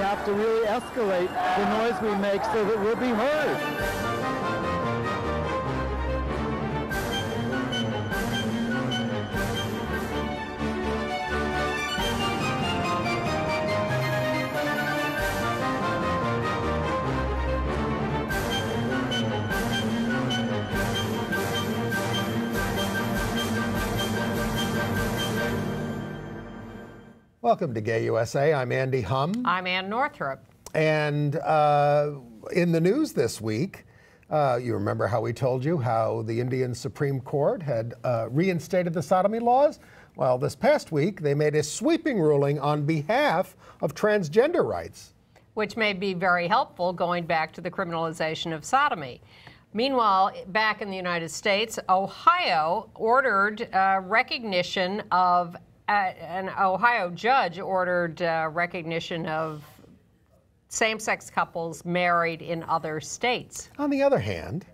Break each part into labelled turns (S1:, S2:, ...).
S1: have to really escalate the noise we make so that we'll be heard.
S2: Welcome to Gay USA. I'm Andy Hum.
S3: I'm Ann Northrup.
S2: And in the news this week, you remember how we told you how the Indian Supreme Court had reinstated the sodomy laws? Well, this past week, they made a sweeping ruling on behalf of transgender rights.
S3: Which may be very helpful going back to the criminalization of sodomy. Meanwhile, back in the United States, Ohio ordered recognition of an Ohio judge ordered recognition of same-sex couples married in other states.
S2: On the other hand,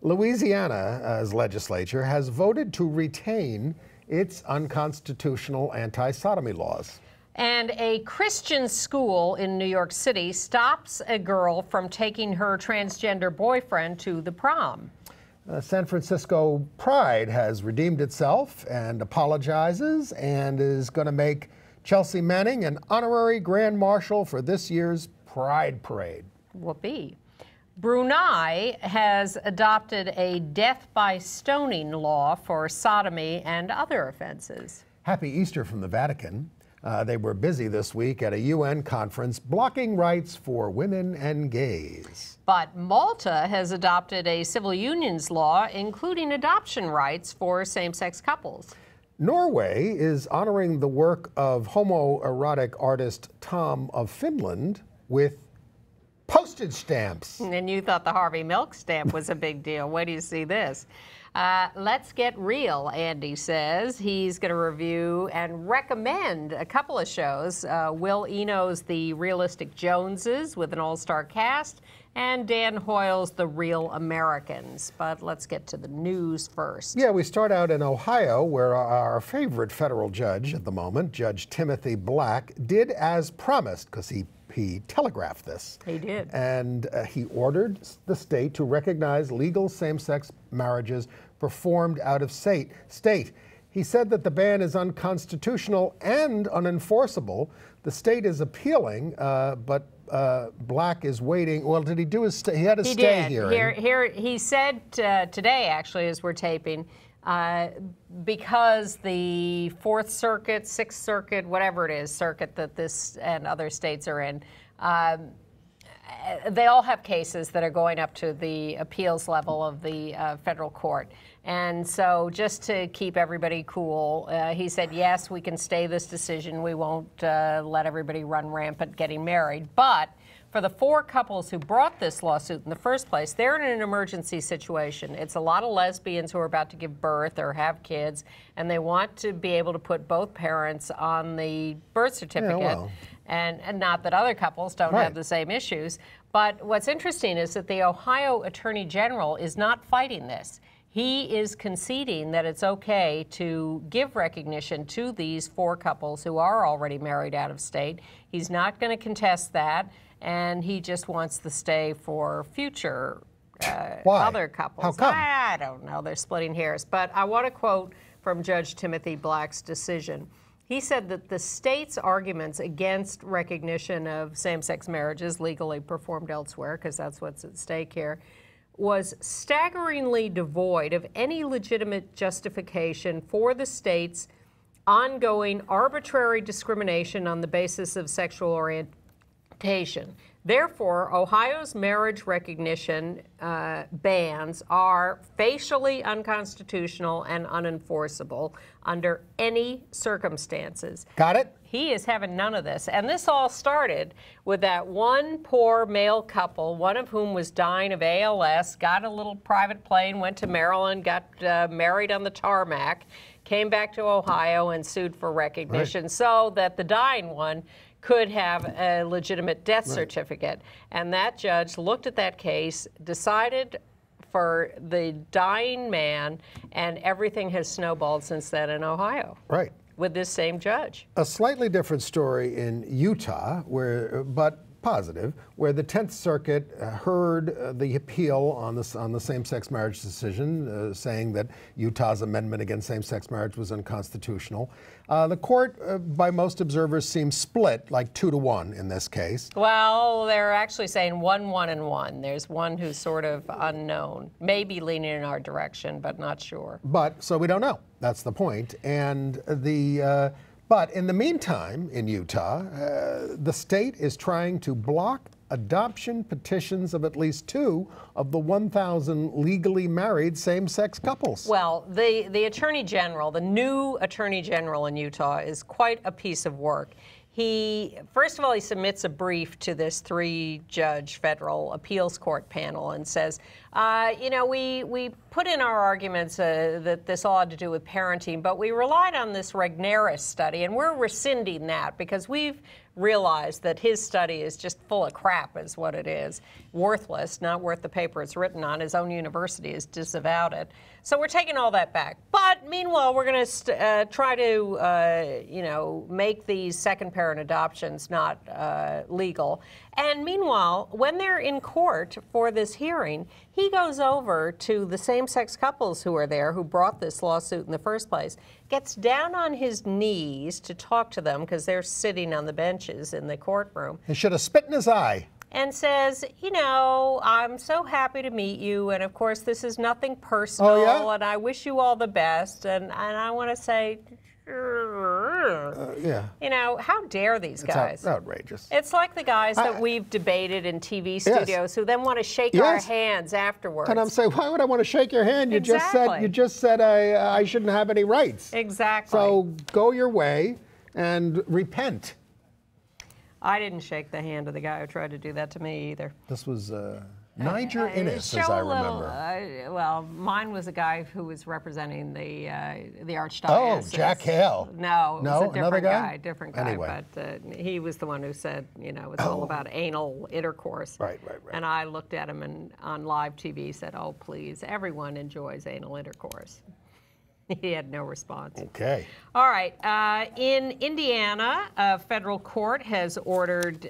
S2: Louisiana's legislature has voted to retain its unconstitutional anti-sodomy laws.
S3: And a Christian school in New York City stops a girl from taking her transgender boyfriend to the prom.
S2: San Francisco Pride has redeemed itself and apologizes and is going to make Chelsea Manning an honorary grand marshal for this year's Pride Parade.
S3: Whoopee. Brunei has adopted a death by stoning law for sodomy and other offenses.
S2: Happy Easter from the Vatican. They were busy this week at a UN conference blocking rights for women and gays.
S3: But Malta has adopted a civil unions law including adoption rights for same-sex couples.
S2: Norway is honoring the work of homoerotic artist Tom of Finland with postage stamps.
S3: And you thought the Harvey Milk stamp was a big deal. Wait do you see this? Let's get real, Andy says. He's going to review and recommend a couple of shows. Will Eno's The Realistic Joneses with an all-star cast, and Dan Hoyle's The Real Americans. But let's get to the news first.
S2: Yeah, we start out in Ohio, where our favorite federal judge at the moment, Judge Timothy Black, did as promised, because he telegraphed this.
S3: He did.
S2: And he ordered the state to recognize legal same-sex marriages performed out of state. He said that the ban is unconstitutional and unenforceable. The state is appealing, but Black is waiting. Well, did he do his stay? He had a stay hearing.
S3: Here, he said today, actually, as we're taping, because the Fourth Circuit, Sixth Circuit, whatever it is, circuit that this and other states are in, they all have cases that are going up to the appeals level of the federal court. And so just to keep everybody cool, he said, yes, we can stay this decision. We won't let everybody run rampant getting married. But for the four couples who brought this lawsuit in the first place, they're in an emergency situation. It's a lot of lesbians who are about to give birth or have kids, and they want to be able to put both parents on the birth certificate.
S2: Yeah, well.
S3: And not that other couples don't have the same issues. But what's interesting is that the Ohio Attorney General is not fighting this. He is conceding that it's okay to give recognition to these four couples who are already married out of state. He's not going to contest that, and he just wants the stay for future other couples.
S2: How come?
S3: I don't know. They're splitting hairs. But I want to quote from Judge Timothy Black's decision. He said that the state's arguments against recognition of same-sex marriages legally performed elsewhere, because that's what's at stake here, was staggeringly devoid of any legitimate justification for the state's ongoing arbitrary discrimination on the basis of sexual orientation. Therefore, Ohio's marriage recognition bans are facially unconstitutional and unenforceable under any circumstances.
S2: Got it?
S3: He is having none of this. And this all started with that one poor male couple, one of whom was dying of ALS, got a little private plane, went to Maryland, got married on the tarmac, came back to Ohio and sued for recognition so that the dying one could have a legitimate death certificate. And that judge looked at that case, decided for the dying man, and everything has snowballed since then in Ohio.
S2: Right.
S3: with this same judge.
S2: A slightly different story in Utah, but positive, where the 10th Circuit heard the appeal on the same-sex marriage decision, saying that Utah's amendment against same-sex marriage was unconstitutional. The court, by most observers, seems split, like 2-1 in this case.
S3: Well, they're actually saying 1, 1, and 1. There's one who's sort of unknown, maybe leaning in our direction, but not sure.
S2: But, so we don't know. That's the point. And but in the meantime, in Utah, the state is trying to block adoption petitions of at least 2 of the 1,000 legally married same-sex couples.
S3: Well, the Attorney General, the new Attorney General in Utah, is quite a piece of work. First of all, he submits a brief to this 3-judge federal appeals court panel and says, you know, we put in our arguments that this all had to do with parenting, but we relied on this Regnerus study, and we're rescinding that because we've realized that his study is just full of crap, is what it is. Worthless, not worth the paper it's written on. His own university has disavowed it. So we're taking all that back. But meanwhile, we're going to try to, you know, make these second-parent adoptions not legal. And meanwhile, when they're in court for this hearing, he goes over to the same-sex couples who are there, who brought this lawsuit in the first place, gets down on his knees to talk to them because they're sitting on the benches in the courtroom.
S2: He should have spit in his eye.
S3: And says, you know, I'm so happy to meet you, and of course this is nothing personal,
S2: oh, yeah?
S3: and I wish you all the best, and I want to say,
S2: yeah.
S3: You know, how dare these guys?
S2: It's outrageous.
S3: It's like the guys that we've debated in TV studios who then want to shake our hands afterwards.
S2: And I'm saying, why would I want to shake your hand? You just said I shouldn't have any rights.
S3: Exactly.
S2: So go your way and repent.
S3: I didn't shake the hand of the guy who tried to do that to me either.
S2: This was Niger Innes, as I remember.
S3: Well, mine was a guy who was representing the archdiocese.
S2: Oh, Jack Hale.
S3: No, it was a different
S2: guy?
S3: Different guy.
S2: Anyway.
S3: But he was the one who said, you know, it's all about anal intercourse.
S2: Right.
S3: And I looked at him and on live TV said, oh, please, everyone enjoys anal intercourse. He had no response.
S2: Okay.
S3: All right. In Indiana, a federal court has ordered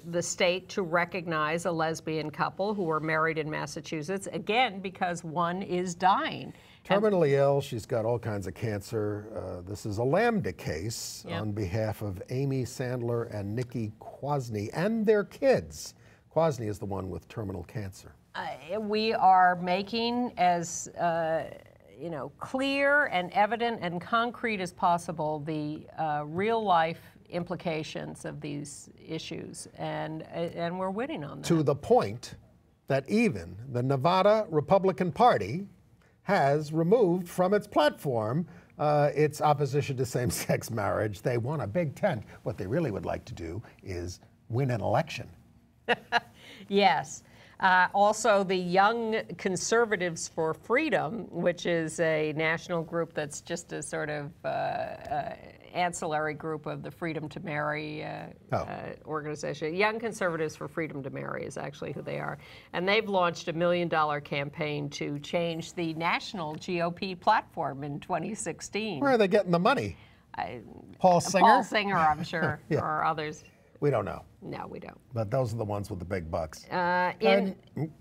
S3: the state to recognize a lesbian couple who were married in Massachusetts, again, because one is dying.
S2: Terminally ill. She's got all kinds of cancer. This is a Lambda case on behalf of Amy Sandler and Nikki Kwasny and their kids. Kwasny is the one with terminal cancer.
S3: We are making as you know, clear and evident and concrete as possible the real-life implications of these issues, and we're winning on that.
S2: To the point that even the Nevada Republican Party has removed from its platform its opposition to same-sex marriage. They want a big tent. What they really would like to do is win an election.
S3: Yes. Also, the Young Conservatives for Freedom, which is a national group that's just a sort of ancillary group of the Freedom to Marry organization. Young Conservatives for Freedom to Marry is actually who they are. And they've launched a $1 million campaign to change the national GOP platform in 2016.
S2: Where are they getting the money? Paul Singer?
S3: Paul Singer, I'm sure, or others.
S2: We don't know.
S3: No, we don't.
S2: But those are the ones with the big bucks.
S3: In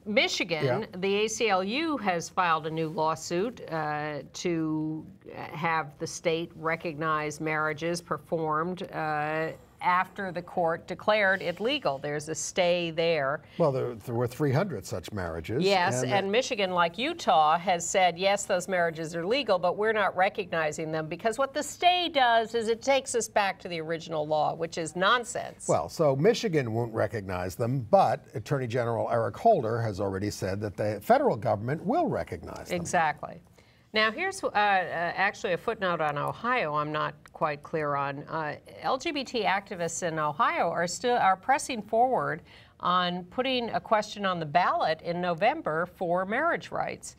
S3: Michigan, the ACLU has filed a new lawsuit to have the state recognize marriages performed after the court declared it legal. There's a stay there.
S2: Well, there were 300 such marriages.
S3: Yes, and Michigan, like Utah, has said, yes, those marriages are legal, but we're not recognizing them because what the stay does is it takes us back to the original law, which is nonsense.
S2: Well, so Michigan won't recognize them, but Attorney General Eric Holder has already said that the federal government will recognize them.
S3: Exactly. Now, here's actually a footnote on Ohio I'm not quite clear on. LGBT activists in Ohio are pressing forward on putting a question on the ballot in November for marriage rights,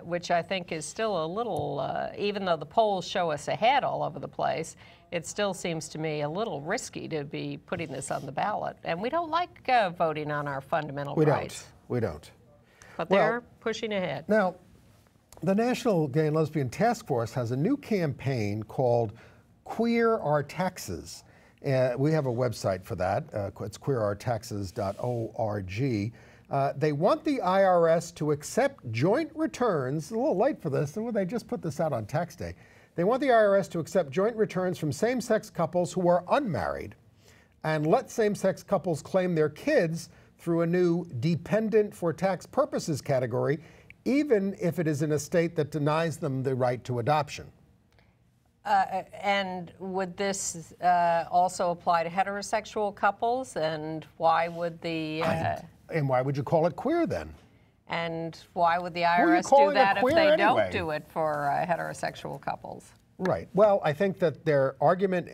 S3: which I think is still a little, even though the polls show us ahead all over the place, it still seems to me a little risky to be putting this on the ballot. And we don't like voting on our fundamental rights.
S2: We don't.
S3: But they're pushing ahead.
S2: Now, the National Gay and Lesbian Task Force has a new campaign called Queer Our Taxes. We have a website for that. It's queerourtaxes.org. They want the IRS to accept joint returns. A little late for this. They just put this out on tax day. They want the IRS to accept joint returns from same-sex couples who are unmarried and let same-sex couples claim their kids through a new dependent for tax purposes category, even if it is in a state that denies them the right to adoption.
S3: And would this also apply to heterosexual couples? And why would the...
S2: and why would you call it queer then?
S3: And why would the IRS do that if they don't do it for heterosexual couples?
S2: Right. Well, I think that their argument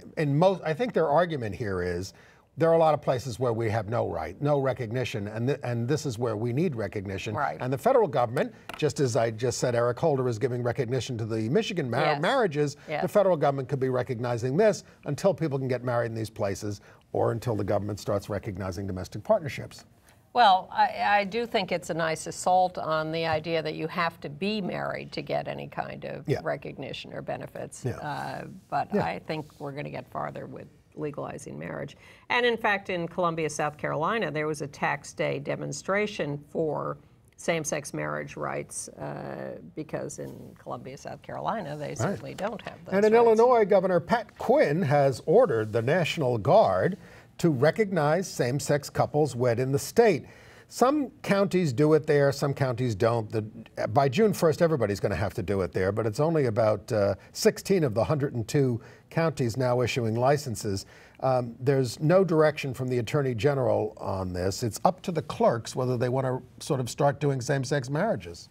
S2: here is there are a lot of places where we have no right, no recognition, and this is where we need recognition.
S3: Right.
S2: And the federal government, just as I just said, Eric Holder is giving recognition to the Michigan marriages.
S3: Yes.
S2: The federal government could be recognizing this until people can get married in these places, or until the government starts recognizing domestic partnerships.
S3: Well, I do think it's a nice assault on the idea that you have to be married to get any kind of recognition or benefits. But I think we're going to get farther with legalizing marriage. And in fact, in Columbia, South Carolina, there was a tax day demonstration for same-sex marriage rights because in Columbia, South Carolina, they certainly don't have those
S2: And in
S3: rights.
S2: Illinois, Governor Pat Quinn has ordered the National Guard to recognize same-sex couples wed in the state. Some counties do it there, some counties don't. By June 1st, everybody's going to have to do it there, but it's only about 16 of the 102 counties now issuing licenses. There's no direction from the Attorney General on this. It's up to the clerks whether they want to sort of start doing same-sex marriages.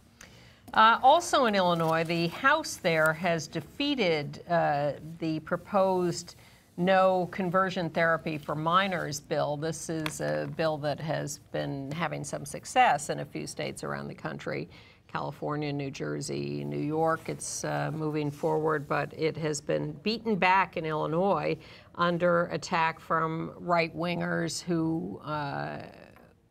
S3: Also in Illinois, the House there has defeated the proposed no conversion therapy for minors bill. This is a bill that has been having some success in a few states around the country. California, New Jersey, New York, it's moving forward, but it has been beaten back in Illinois under attack from right-wingers who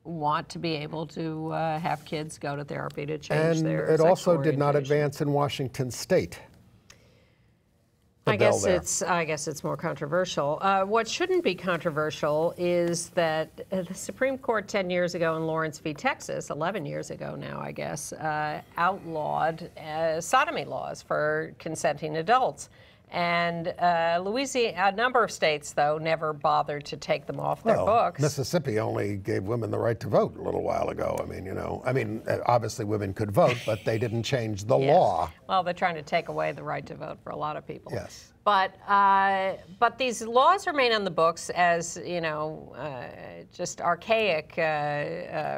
S3: want to be able to have kids go to therapy to change their
S2: And it also did not
S3: orientation.
S2: advance in Washington State.
S3: I guess it's more controversial. What shouldn't be controversial is that the Supreme Court 10 years ago in Lawrence v. Texas, 11 years ago now, I guess, outlawed sodomy laws for consenting adults. And Louisiana, a number of states, though, never bothered to take them off their books.
S2: Mississippi only gave women the right to vote a little while ago. I mean, obviously women could vote, but they didn't change the law.
S3: Well, they're trying to take away the right to vote for a lot of people.
S2: Yes.
S3: But these laws remain on the books as, just archaic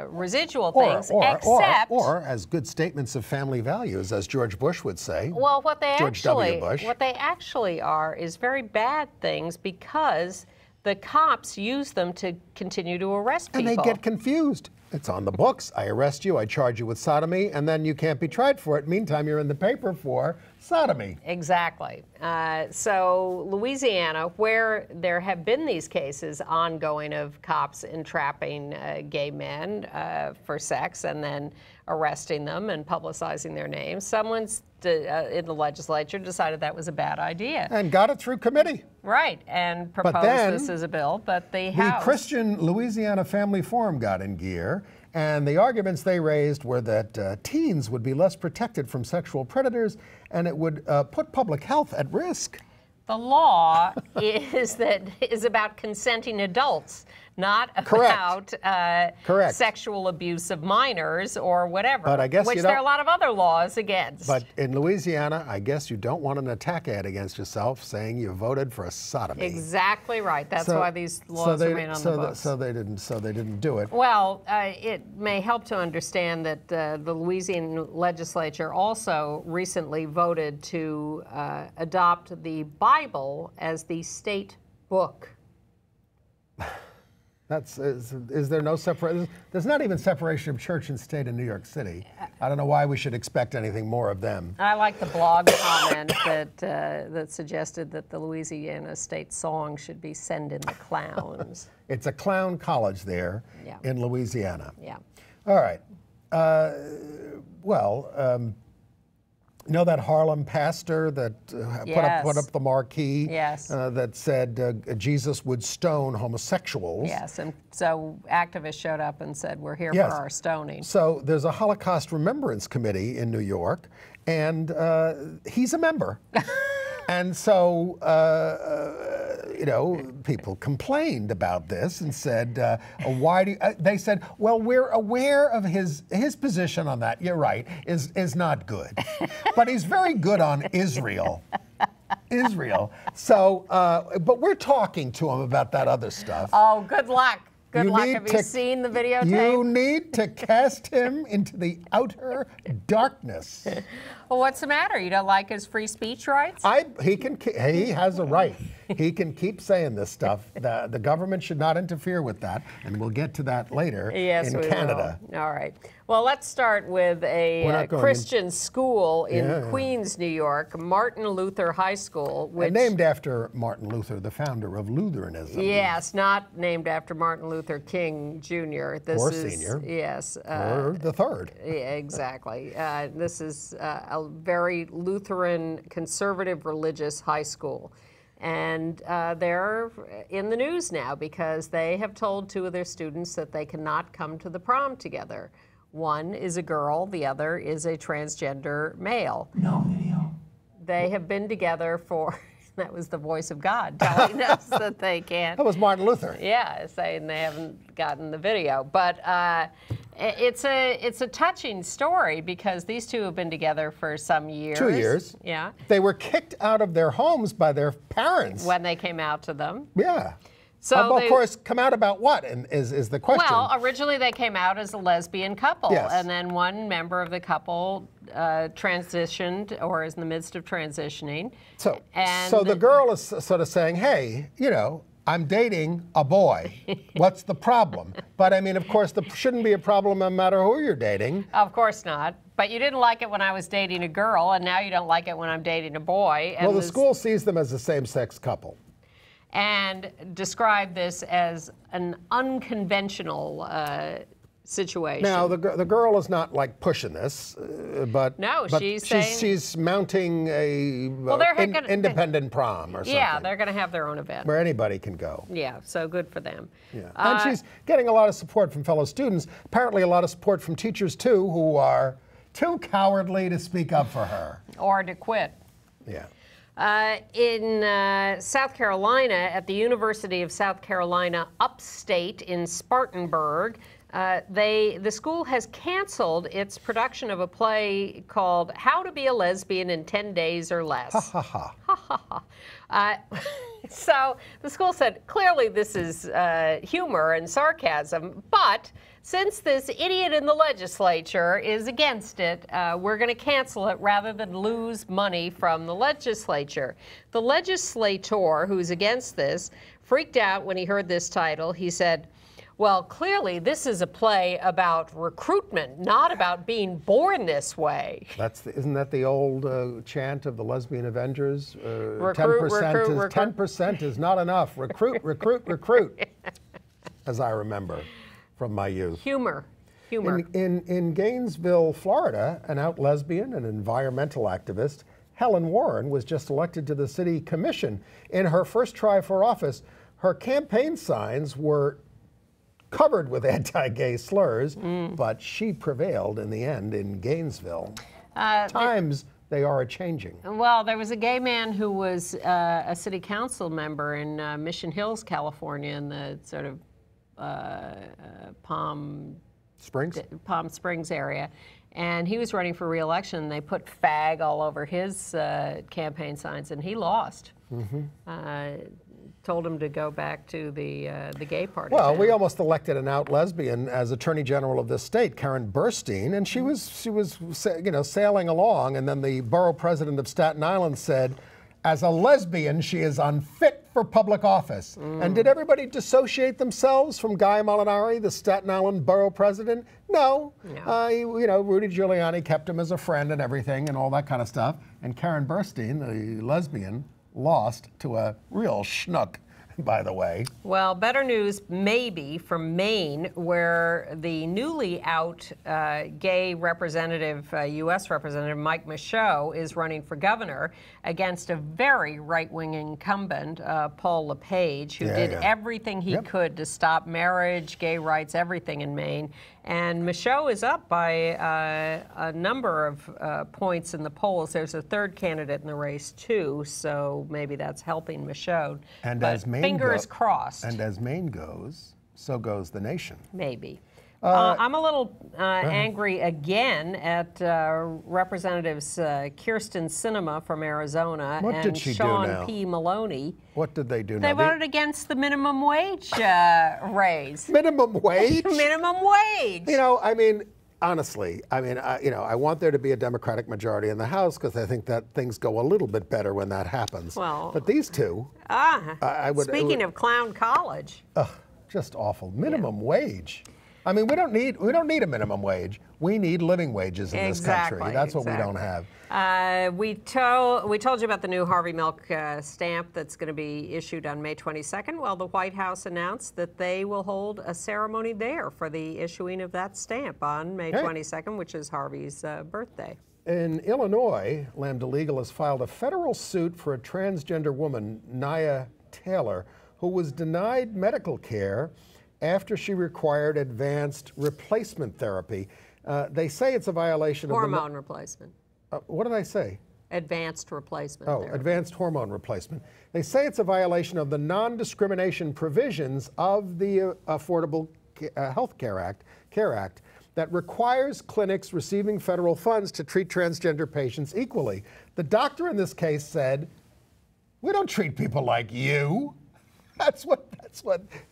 S3: residual things, except...
S2: Or as good statements of family values, as George Bush would say.
S3: Well, what they
S2: W. Bush.
S3: What they actually are is very bad things because the cops use them to continue to arrest people.
S2: And they get confused. It's on the books. I arrest you, I charge you with sodomy, and then you can't be tried for it. Meantime, you're in the paper for sodomy.
S3: Exactly. So Louisiana, where there have been these cases ongoing of cops entrapping gay men for sex and then arresting them and publicizing their names, someone's in the legislature decided that was a bad idea.
S2: And got it through committee.
S3: Right, and proposed this as a bill, but the House...
S2: The Christian Louisiana Family Forum got in gear, and the arguments they raised were that teens would be less protected from sexual predators, and it would put public health at risk.
S3: The law is about consenting adults, not about sexual abuse of minors or whatever,
S2: but I guess
S3: which there are a lot of other laws against.
S2: But in Louisiana, I guess you don't want an attack ad against yourself saying you voted for a sodomy.
S3: Exactly right. That's why these laws remain on the books.
S2: So they didn't do it.
S3: Well, it may help to understand that the Louisiana legislature also recently voted to adopt the Bible as the state book.
S2: Is there no separation? There's not even separation of church and state in New York City. I don't know why we should expect anything more of them.
S3: I like the blog comment that suggested that the Louisiana state song should be "Send in the Clowns."
S2: It's a clown college there in Louisiana.
S3: Yeah.
S2: All right. You know that Harlem pastor that put up the marquee that said Jesus would stone homosexuals?
S3: Yes, and so activists showed up and said, we're here for our stoning.
S2: So there's a Holocaust Remembrance Committee in New York, and he's a member. And so, you know, people complained about this and said, why do you, they said, well, we're aware of his position on that. You're right, is not good. But he's very good on Israel. Israel. So, but we're talking to him about that other stuff.
S3: Oh, good luck. Good luck. Have you seen the videotape?
S2: You need to cast him into the outer darkness.
S3: Well, what's the matter? You don't like his free speech rights?
S2: He has a right. He can keep saying this stuff. The government should not interfere with that, and we'll get to that later in Canada.
S3: Will. All right. Well, let's start with a Christian school in Queens, New York, Martin Luther High School. Which,
S2: named after Martin Luther, the founder of Lutheranism.
S3: Yes, not named after Martin Luther King, Jr.
S2: Or Senior.
S3: Yes.
S2: Or the third.
S3: Yeah, exactly. This is a very Lutheran, conservative, religious high school. And they're in the news now because they have told 2 of their students that they cannot come to the prom together. One is a girl, the other is a transgender male.
S4: No video.
S3: They have been together for, that was the voice of God telling us that they can't.
S2: That was Martin Luther.
S3: Yeah, saying they haven't gotten the video. But it's a touching story because these 2 have been together for some years.
S2: 2 years.
S3: Yeah.
S2: They were kicked out of their homes by their parents.
S3: When they came out to them.
S2: Yeah.
S3: So
S2: of course, come out about what is the question.
S3: Well, originally they came out as a lesbian couple.
S2: Yes.
S3: And then one member of the couple transitioned or is in the midst of transitioning.
S2: So the girl is sort of saying, hey, you know, I'm dating a boy. What's the problem? But I mean, of course, there shouldn't be a problem no matter who you're dating.
S3: Of course not. But you didn't like it when I was dating a girl, and now you don't like it when I'm dating a boy. And
S2: well, the school sees them as a same-sex couple.
S3: And describe this as an unconventional situation.
S2: Now, the girl is not like pushing this, but
S3: no,
S2: but
S3: she's saying
S2: she's mounting a independent prom or something.
S3: Yeah, they're going to have their own event
S2: where anybody can go.
S3: Yeah, so good for them.
S2: Yeah, and she's getting a lot of support from fellow students. Apparently, a lot of support from teachers too, who are too cowardly to speak up for her
S3: or to quit.
S2: Yeah.
S3: In South Carolina, at the University of South Carolina upstate in Spartanburg, the school has canceled its production of a play called How to Be a Lesbian in 10 Days or Less.
S2: Ha ha ha. Ha ha
S3: ha. So the school said, clearly this is humor and sarcasm, but since this idiot in the legislature is against it, we're going to cancel it rather than lose money from the legislature. The legislator who's against this freaked out when he heard this title. He said, well, clearly this is a play about recruitment, not about being born this way.
S2: Isn't that the old chant of the Lesbian Avengers? 10% is not enough. Recruit, recruit, recruit, as I remember from my youth.
S3: Humor.
S2: In Gainesville, Florida, an out lesbian and environmental activist, Helen Warren, was just elected to the city commission. In her first try for office, her campaign signs were covered with anti-gay slurs, but she prevailed in the end in Gainesville. Times they are a-changing.
S3: Well, there was a gay man who was a city council member in Mission Hills, California, in the sort of Palm Springs area, and he was running for re-election. They put fag all over his campaign signs, and he lost. Told him to go back to the gay party.
S2: Well, we almost elected an out lesbian as Attorney General of this state, Karen Burstein, and she was sailing along, and then the borough president of Staten Island said, as a lesbian, she is unfit for public office. And did everybody dissociate themselves from Guy Molinari, the Staten Island borough president? No. Rudy Giuliani kept him as a friend and everything and all that kind of stuff. And Karen Burstein, the lesbian, lost to a real schnook. by the way.
S3: Well, better news maybe from Maine, where the newly out gay representative, U.S. Representative Mike Michaud, is running for governor against a very right-wing incumbent, Paul LePage, who did everything he could to stop marriage, gay rights, everything in Maine. And Michaud is up by a number of points in the polls. There's a third candidate in the race, too, so maybe that's helping Michaud.
S2: And
S3: but
S2: as Maine
S3: fingers crossed.
S2: And as Maine goes, so goes the nation.
S3: Maybe. I'm a little angry again at Representatives Kirsten Sinema from Arizona and Sean P. Maloney.
S2: What did they do now?
S3: They voted against the minimum wage raise.
S2: Minimum wage?
S3: Minimum wage.
S2: You know, I mean, honestly, I mean, you know, I want there to be a Democratic majority in the House because I think that things go a little bit better when that happens.
S3: Well,
S2: but these two,
S3: speaking of clown college.
S2: Just awful. Minimum wage. I mean, we don't need a minimum wage. We need living wages in this country. That's what we don't have.
S3: We told you about the new Harvey Milk stamp that's going to be issued on May 22nd. Well, the White House announced that they will hold a ceremony there for the issuing of that stamp on May 22nd, which is Harvey's birthday.
S2: In Illinois, Lambda Legal has filed a federal suit for a transgender woman, Nia Taylor, who was denied medical care after she required advanced replacement therapy. They say it's a violation of
S3: hormone replacement.
S2: What did I say?
S3: Advanced replacement therapy.
S2: Advanced hormone replacement. They say it's a violation of the non-discrimination provisions of the Affordable Health Care Act that requires clinics receiving federal funds to treat transgender patients equally. The doctor in this case said, "We don't treat people like you." That's what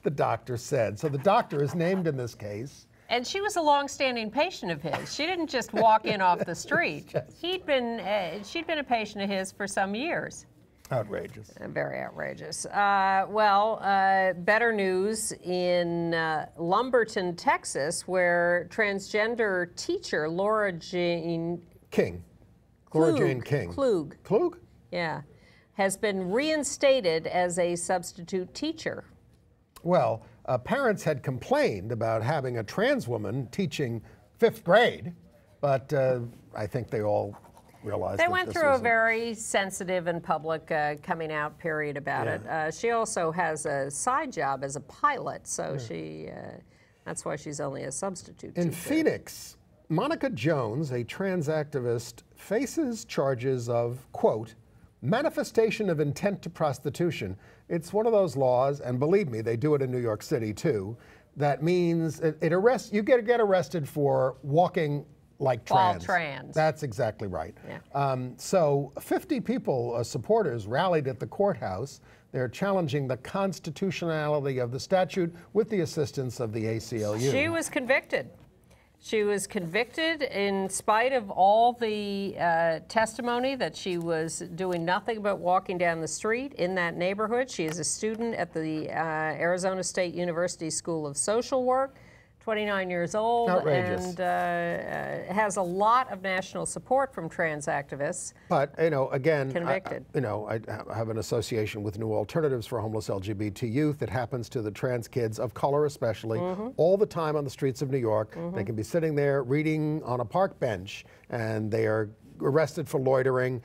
S2: the doctor said. So the doctor is named in this case.
S3: And she was a long-standing patient of his. She didn't just walk in off the street. She'd been a patient of his for some years.
S2: Outrageous.
S3: Very outrageous. Better news in Lumberton, Texas, where transgender teacher Laura Jane King.
S2: Klug?
S3: Yeah. Has been reinstated as a substitute teacher.
S2: Well, parents had complained about having a trans woman teaching 5th grade, but I think they all realized
S3: they went through a very sensitive and public coming out period about it. She also has a side job as a pilot, so that's why she's only a substitute teacher.
S2: In Phoenix, Monica Jones, a trans activist, faces charges of, quote, manifestation of intent to prostitution. It's one of those laws, and believe me, they do it in New York City too, that means you get arrested for walking like trans.
S3: While trans.
S2: That's exactly right.
S3: Yeah.
S2: So 50 people, supporters, rallied at the courthouse. They're challenging the constitutionality of the statute with the assistance of the ACLU.
S3: She was convicted. She was convicted in spite of all the testimony that she was doing nothing but walking down the street in that neighborhood. She is a student at the Arizona State University School of Social Work, 29 years old,
S2: outrageous.
S3: And has a lot of national support from trans activists.
S2: But, you know, again,
S3: convicted.
S2: I have an association with New Alternatives for Homeless LGBT Youth. It happens to the trans kids of color especially all the time on the streets of New York. They can be sitting there reading on a park bench, and they are arrested for loitering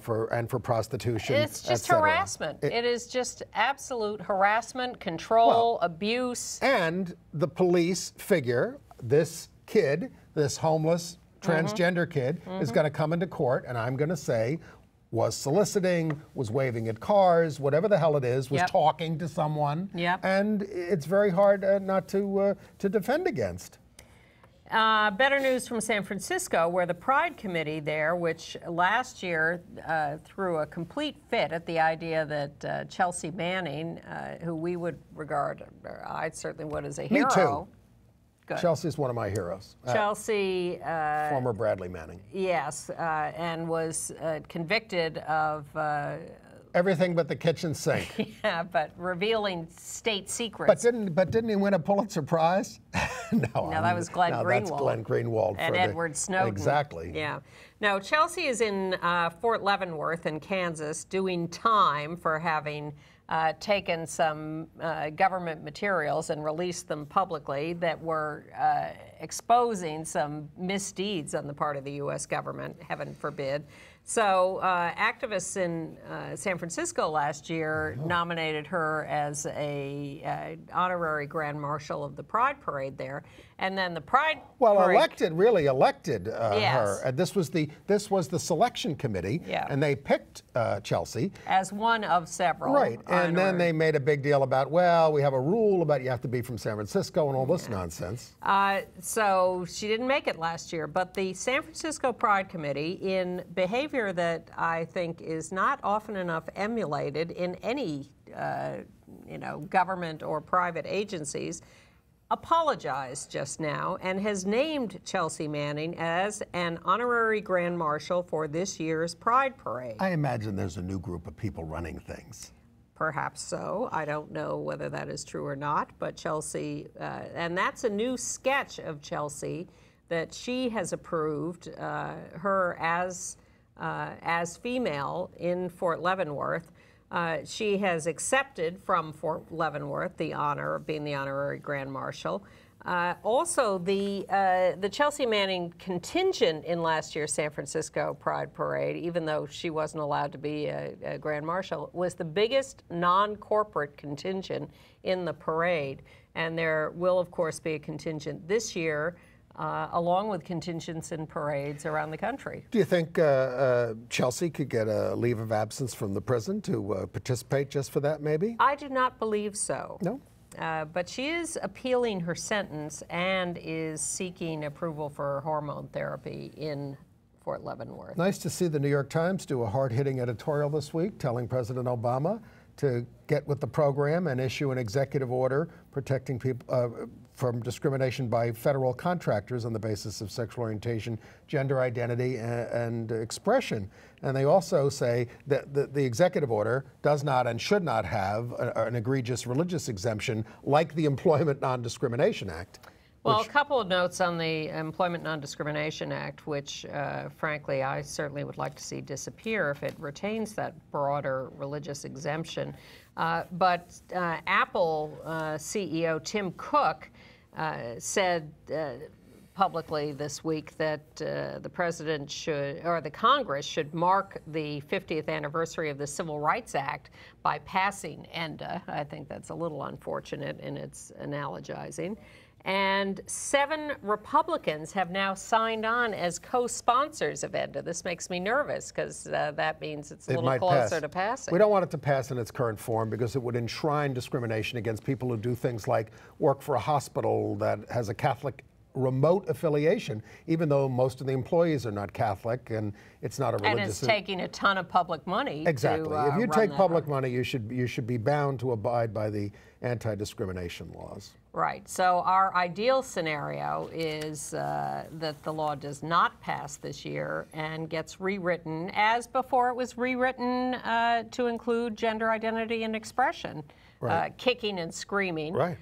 S2: for prostitution.
S3: It's just harassment. It is just absolute harassment, control, abuse.
S2: And the police figure this kid, this homeless transgender kid, is going to come into court, and I'm going to say was soliciting, was waving at cars, whatever the hell it is, was talking to someone. And it's very hard not to defend against.
S3: Better news from San Francisco, where the Pride Committee there, which last year threw a complete fit at the idea that Chelsea Manning, who we would regard, I certainly would, as a hero.
S2: Me too.
S3: Good.
S2: Chelsea's one of my heroes.
S3: Chelsea.
S2: Former Bradley Manning.
S3: Yes, and was convicted of
S2: everything but the kitchen sink.
S3: Yeah, but revealing state secrets.
S2: But didn't he win a Pulitzer Prize? No,
S3: that was Glenn Greenwald.
S2: That's Glenn Greenwald.
S3: And Edward Snowden.
S2: Exactly.
S3: Yeah. Now, Chelsea is in Fort Leavenworth in Kansas doing time for having taken some government materials and released them publicly that were exposing some misdeeds on the part of the U.S. government, heaven forbid. So activists in San Francisco last year nominated her as a honorary grand marshal of the Pride Parade there, and then the Pride Parade,
S2: really elected
S3: yes.
S2: her. And this was the selection committee,
S3: yeah.
S2: and they picked Chelsea
S3: as one of several.
S2: Right, and then they made a big deal about, well, we have a rule about you have to be from San Francisco and all this nonsense.
S3: So she didn't make it last year, but the San Francisco Pride Committee, in behavior that I think is not often enough emulated in any government or private agencies, apologized just now and has named Chelsea Manning as an honorary grand marshal for this year's Pride Parade.
S2: I imagine there's a new group of people running things.
S3: Perhaps so. I don't know whether that is true or not, but Chelsea, and that's a new sketch of Chelsea that she has approved, her as female in Fort Leavenworth. She has accepted from Fort Leavenworth the honor of being the honorary grand marshal. Also, the Chelsea Manning contingent in last year's San Francisco Pride Parade, even though she wasn't allowed to be a grand marshal, was the biggest non-corporate contingent in the parade. And there will, of course, be a contingent this year, along with contingents in parades around the country.
S2: Do you think Chelsea could get a leave of absence from the prison to participate just for that, maybe?
S3: I do not believe so.
S2: No?
S3: But she is appealing her sentence and is seeking approval for hormone therapy in Fort Leavenworth.
S2: Nice to see the New York Times do a hard-hitting editorial this week telling President Obama to get with the program and issue an executive order protecting people from discrimination by federal contractors on the basis of sexual orientation, gender identity, and expression. And they also say that the executive order does not and should not have an egregious religious exemption like the Employment Non-Discrimination Act.
S3: Well, a couple of notes on the Employment Non-Discrimination Act, which, frankly, I certainly would like to see disappear if it retains that broader religious exemption. But Apple CEO Tim Cook said publicly this week that the president should, or the Congress should mark the 50th anniversary of the Civil Rights Act by passing ENDA. I think that's a little unfortunate in its analogizing. And 7 Republicans have now signed on as co-sponsors of ENDA. This makes me nervous because that means it's a little closer to passing.
S2: We don't want it to pass in its current form because it would enshrine discrimination against people who do things like work for a hospital that has a Catholic remote affiliation, even though most of the employees are not Catholic and it's not a religious...
S3: And it's taking a ton of public money.
S2: Exactly.
S3: To,
S2: if you take public money, you should be bound to abide by the anti-discrimination laws.
S3: Right. So our ideal scenario is that the law does not pass this year and gets rewritten as before it was rewritten to include gender identity and expression,
S2: right.
S3: Kicking and screaming.
S2: Right.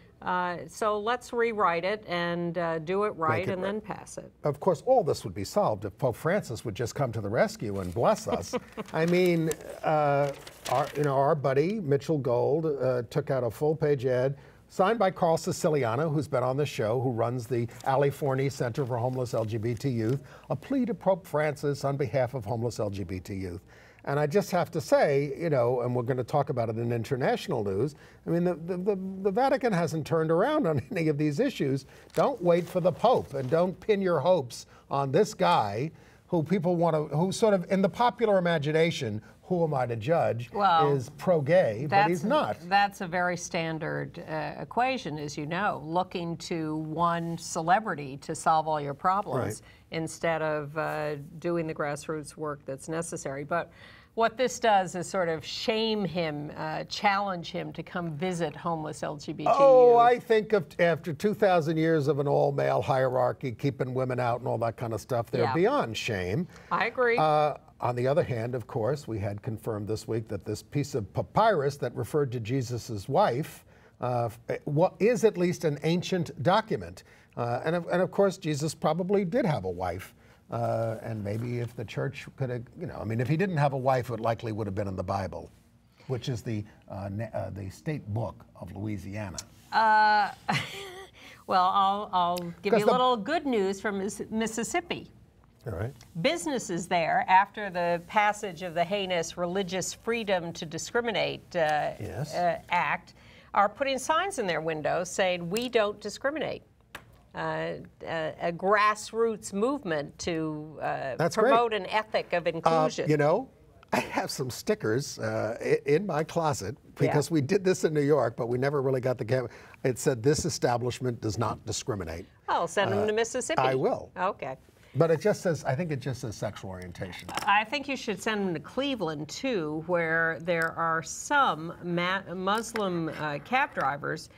S3: So let's rewrite it and do it right and then pass it.
S2: Of course, all this would be solved if Pope Francis would just come to the rescue and bless us. I mean, our buddy Mitchell Gold took out a full-page ad signed by Carl Siciliano, who's been on the show, who runs the Ali Forney Center for Homeless LGBT Youth, a plea to Pope Francis on behalf of homeless LGBT youth. And I just have to say, and we're going to talk about it in international news, I mean, the Vatican hasn't turned around on any of these issues. Don't wait for the Pope and don't pin your hopes on this guy who people want to, who sort of, in the popular imagination, who am I to judge, is pro-gay, but he's not.
S3: That's a very standard equation, as you know, looking to one celebrity to solve all your problems instead of doing the grassroots work that's necessary. But what this does is sort of shame him, challenge him to come visit homeless LGBT youth.
S2: Oh, I think after 2,000 years of an all-male hierarchy, keeping women out and all that kind of stuff, they're beyond shame.
S3: I agree.
S2: On the other hand, of course, we had confirmed this week that this piece of papyrus that referred to Jesus' wife is at least an ancient document. And of course, Jesus probably did have a wife. And maybe if the church could have, I mean, if he didn't have a wife, it likely would have been in the Bible. which is the state book of Louisiana.
S3: Well, I'll give you a little good news from Mississippi.
S2: All right.
S3: Businesses there, after the passage of the heinous Religious Freedom to Discriminate Act, are putting signs in their windows saying, "We don't discriminate." A grassroots movement to promote an ethic of inclusion.
S2: You know, I have some stickers in my closet because we did this in New York, but we never really got the camera. It said, "This establishment does not discriminate."
S3: Oh, send them to Mississippi.
S2: I will.
S3: Okay.
S2: But it just says, I think it just says sexual orientation.
S3: I think you should send them to Cleveland, too, where there are some Muslim cab drivers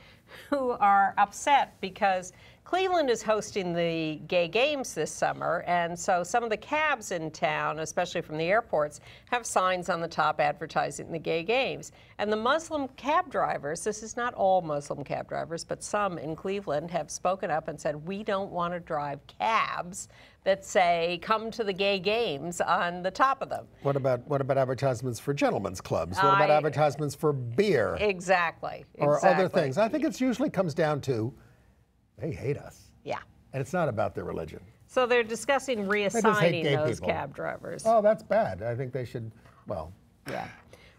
S3: who are upset because Cleveland is hosting the gay games this summer, and so some of the cabs in town, especially from the airports, have signs on the top advertising the gay games. And the Muslim cab drivers, this is not all Muslim cab drivers, but some in Cleveland have spoken up and said, "We don't want to drive cabs that say, 'Come to the gay games' on the top of them."
S2: What about advertisements for gentlemen's clubs? What about advertisements for beer?
S3: Exactly.
S2: Or other things? I think it usually comes down to, they hate us.
S3: Yeah.
S2: And it's not about their religion.
S3: So they're discussing reassigning those cab drivers.
S2: Oh, that's bad. I think they should, well.
S3: Yeah.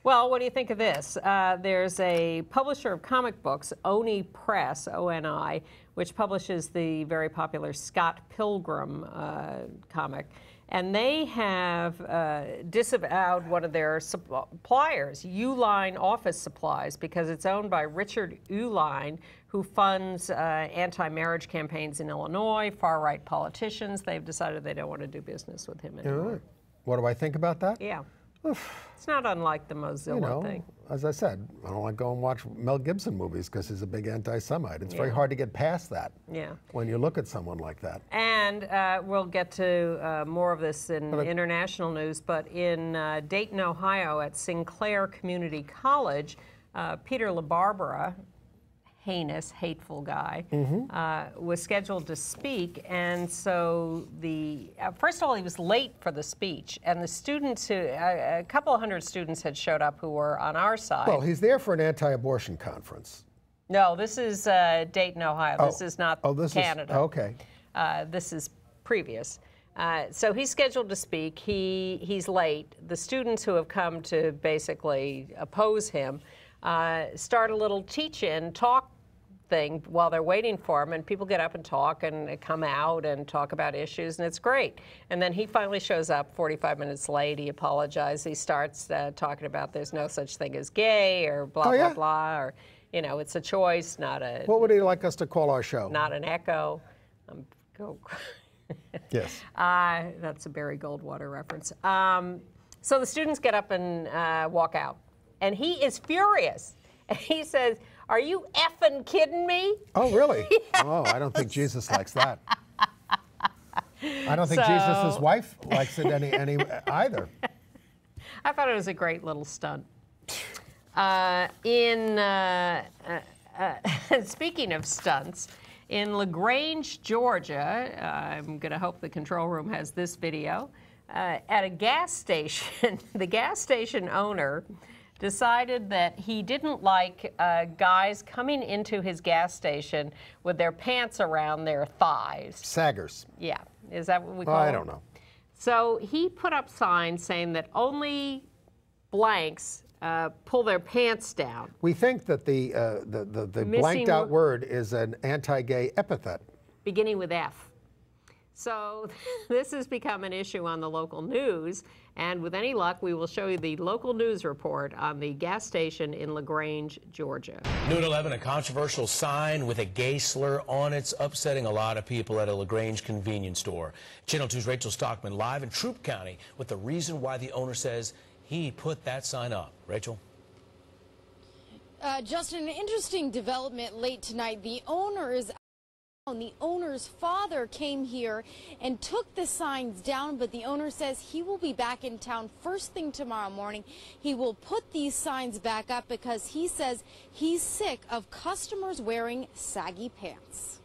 S3: Well, what do you think of this? There's a publisher of comic books, Oni Press, O-N-I, which publishes the very popular Scott Pilgrim comic. And they have disavowed one of their suppliers, Uline Office Supplies, because it's owned by Richard Uline, who funds anti-marriage campaigns in Illinois, far-right politicians. They've decided they don't want to do business with him anymore.
S2: What do I think about that?
S3: Yeah. It's not unlike the Mozilla thing.
S2: As I said, I don't like go and watch Mel Gibson movies because he's a big anti-Semite. It's very hard to get past that when you look at someone like that.
S3: And we'll get to more of this in international news, but in Dayton, Ohio, at Sinclair Community College, Peter LaBarbera, heinous, hateful guy, was scheduled to speak, and so first of all, he was late for the speech, and the students a couple of hundred students had showed up who were on our side.
S2: Well, he's there for an anti-abortion conference.
S3: No, this is Dayton, Ohio. This is not Canada.
S2: Okay.
S3: This is previous. So he's scheduled to speak. He's late. The students who have come to basically oppose him start a little teach-in, talk thing while they're waiting for him, and people get up and talk and come out and talk about issues, and it's great. And then he finally shows up 45 minutes late. He apologizes. He starts talking about there's no such thing as gay or blah, blah, blah, or, you know, it's a choice, not a...
S2: What would he like us to call our show?
S3: Not an echo.
S2: Yes.
S3: That's a Barry Goldwater reference. So the students get up and walk out. And he is furious. And he says, "Are you effing kidding me?"
S2: Oh, really?
S3: Yes.
S2: Oh, I don't think Jesus likes that. I don't think Jesus' wife likes it any either.
S3: I thought it was a great little stunt. Speaking of stunts, in LaGrange, Georgia, I'm going to hope the control room has this video, at a gas station, the gas station owner decided that he didn't like guys coming into his gas station with their pants around their thighs.
S2: Saggers.
S3: Yeah. Is that what we call it?
S2: I don't know.
S3: So he put up signs saying that only blanks pull their pants down.
S2: We think that the blanked out word is an anti-gay epithet.
S3: Beginning with F. So this has become an issue on the local news, and with any luck, we will show you the local news report on the gas station in LaGrange, Georgia.
S4: New at 11, a controversial sign with a gay slur on it's upsetting a lot of people at a LaGrange convenience store. Channel 2's Rachel Stockman live in Troup County with the reason why the owner says he put that sign up. Rachel?
S5: Justin, an interesting development late tonight. The owner's father came here and took the signs down, but the owner says he will be back in town first thing tomorrow morning. He will put these signs back up because he says he's sick of customers wearing saggy pants.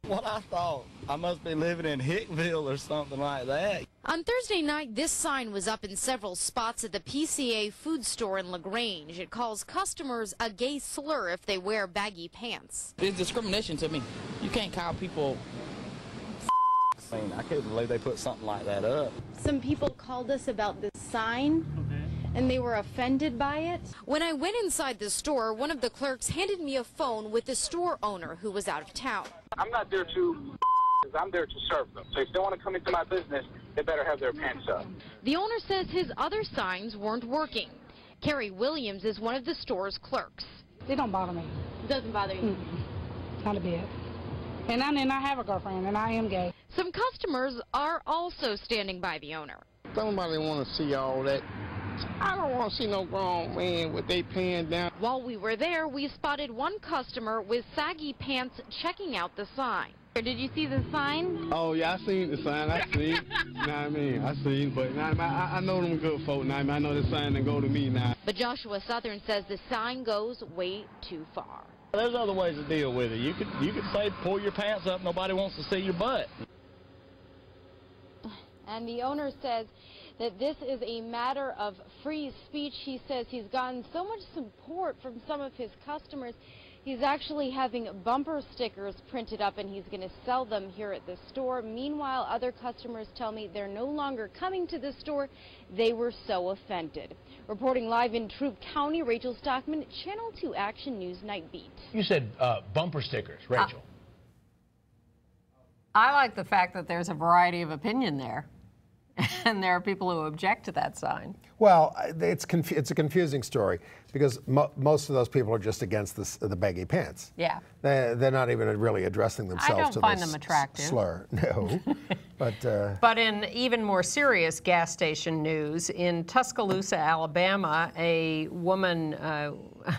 S6: What I thought, I must be living in Hickville or something like that.
S5: On Thursday night, this sign was up in several spots at the PCA food store in LaGrange. It calls customers a gay slur if they wear baggy pants.
S6: It's discrimination to me. You can't call people
S7: I mean, I couldn't believe they put something like that up.
S5: Some people called us about this sign, and they were offended by it. When I went inside the store, one of the clerks handed me a phone with the store owner who was out of town.
S8: I'm not there to I'm there to serve them. So if they want to come into my business, they better have their pants up.
S5: The owner says his other signs weren't working. Carrie Williams is one of the store's clerks.
S9: They don't bother me.
S5: It doesn't bother you?
S9: Not a bit. And I have a girlfriend, and I am gay.
S5: Some customers are also standing by the owner.
S10: Somebody want to see all that. I don't want to see no grown man with their pants down.
S5: What While we were there, we spotted one customer with saggy pants checking out the sign. Did you see the sign?
S10: Oh, yeah, I seen the sign. I seen. Know what I mean? I seen, but I know them good folk now. I know the sign that go to me now.
S5: But Joshua Southern says the sign goes way too far.
S7: There's other ways to deal with it. You could say pull your pants up, nobody wants to see your butt.
S5: And the owner says that this is a matter of free speech. He says he's gotten so much support from some of his customers. He's actually having bumper stickers printed up, and he's going to sell them here at the store. Meanwhile, other customers tell me they're no longer coming to the store. They were so offended. Reporting live in Troup County, Rachel Stockman, Channel 2 Action News Night Beat.
S4: You said bumper stickers, Rachel.
S3: I like the fact that there's a variety of opinion there. And there are people who object to that sign.
S2: Well, it's a confusing story because most of those people are just against the baggy pants.
S3: Yeah.
S2: They're not even really addressing themselves to this
S3: I don't find them attractive.
S2: Slur. No.
S3: But in even more serious gas station news, in Tuscaloosa, Alabama, a woman,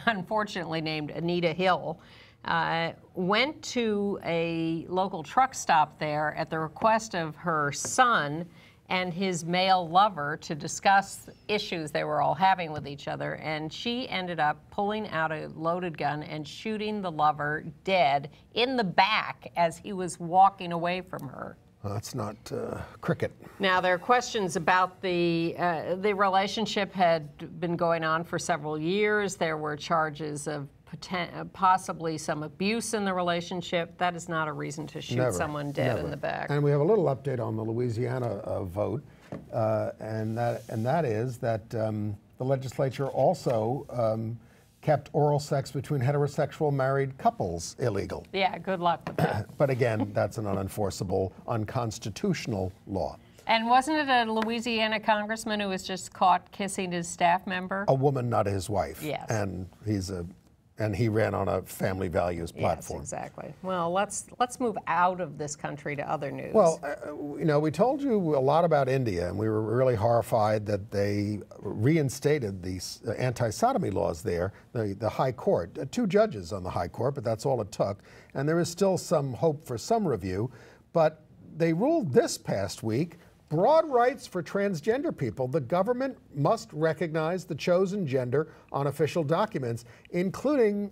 S3: unfortunately named Anita Hill, went to a local truck stop there at the request of her son and his male lover to discuss issues they were all having with each other, and she ended up pulling out a loaded gun and shooting the lover dead in the back as he was walking away from her.
S2: Well, that's not cricket.
S3: Now, there are questions about the relationship had been going on for several years. There were charges of possibly some abuse in the relationship. That is not a reason to shoot someone dead in the back.
S2: And we have a little update on the Louisiana vote, and that is that the legislature also kept oral sex between heterosexual married couples illegal.
S3: Yeah, good luck with that.
S2: But again, that's an unenforceable, unconstitutional law.
S3: And wasn't it a Louisiana congressman who was just caught kissing his staff member?
S2: A woman, not his wife.
S3: Yes.
S2: And he ran on a family values platform.
S3: Yes, exactly. Well, let's move out of this country to other news.
S2: Well, we told you a lot about India, and we were really horrified that they reinstated these anti-sodomy laws there, the High Court. 2 judges on the High Court, but that's all it took. And there is still some hope for some review. But they ruled this past week, broad rights for transgender people. The government must recognize the chosen gender on official documents, including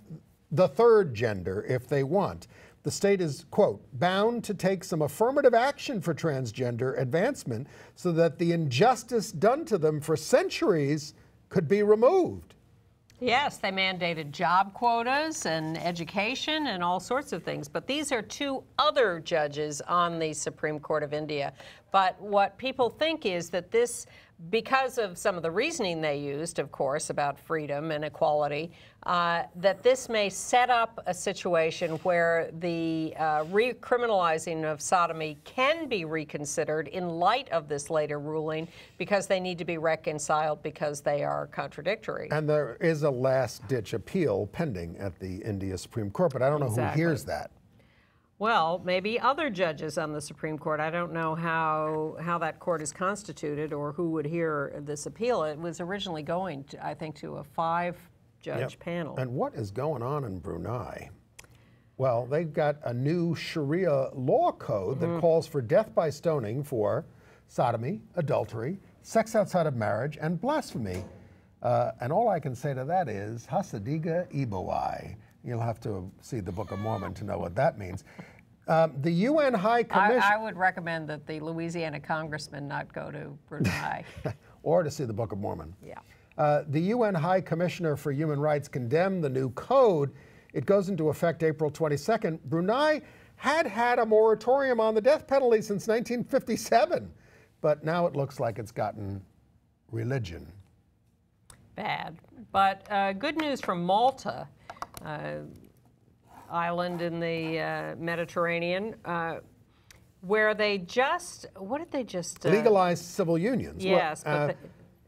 S2: the third gender if they want. The state is, quote, bound to take some affirmative action for transgender advancement so that the injustice done to them for centuries could be removed.
S3: Yes, they mandated job quotas and education and all sorts of things. But these are 2 other judges on the Supreme Court of India. But what people think is that this, because of some of the reasoning they used, of course, about freedom and equality, that this may set up a situation where the recriminalizing of sodomy can be reconsidered in light of this later ruling because they need to be reconciled because they are contradictory.
S2: And there is a last-ditch appeal pending at the India Supreme Court, but I don't know who hears that.
S3: Well, maybe other judges on the Supreme Court. I don't know how that court is constituted or who would hear this appeal. It was originally going, I think, to a 5-judge panel.
S2: And what is going on in Brunei? Well, they've got a new Sharia law code that calls for death by stoning for sodomy, adultery, sex outside of marriage, and blasphemy. And all I can say to that is, Hasadiga Ibawai. You'll have to see the Book of Mormon to know what that means. The UN High Commission...
S3: I would recommend that the Louisiana congressman not go to Brunei.
S2: Or to see the Book of Mormon.
S3: Yeah.
S2: The UN High Commissioner for Human Rights condemned the new code. It goes into effect April 22nd. Brunei had a moratorium on the death penalty since 1957, but now it looks like it's gotten religion.
S3: Bad. But good news from Malta, island in the Mediterranean, where they just, what did they just...
S2: legalized civil unions.
S3: Yes,
S2: but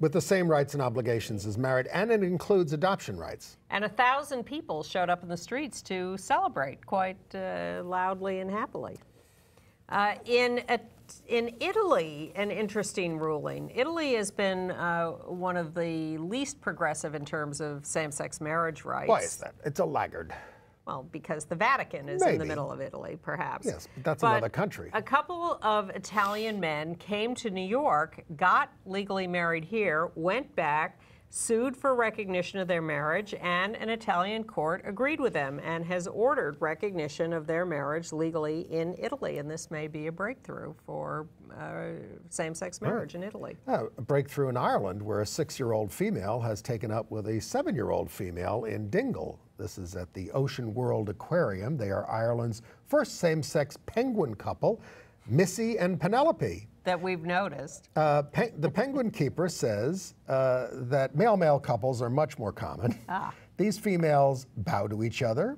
S2: with the same rights and obligations as married, and it includes adoption rights.
S3: And 1,000 people showed up in the streets to celebrate quite loudly and happily. In Italy, an interesting ruling. Italy has been one of the least progressive in terms of same-sex marriage rights.
S2: Why is that? It's a laggard.
S3: Well, because the Vatican is in the middle of Italy, perhaps.
S2: Yes, but that's another country.
S3: A couple of Italian men came to New York, got legally married here, went back, sued for recognition of their marriage, and an Italian court agreed with them and has ordered recognition of their marriage legally in Italy. And this may be a breakthrough for same-sex marriage in Italy.
S2: A breakthrough in Ireland, where a 6-year-old female has taken up with a 7-year-old female in Dingle. This is at the Ocean World Aquarium. They are Ireland's first same-sex penguin couple, Missy and Penelope.
S3: That we've noticed.
S2: The penguin keeper says that male-male couples are much more common. These females bow to each other.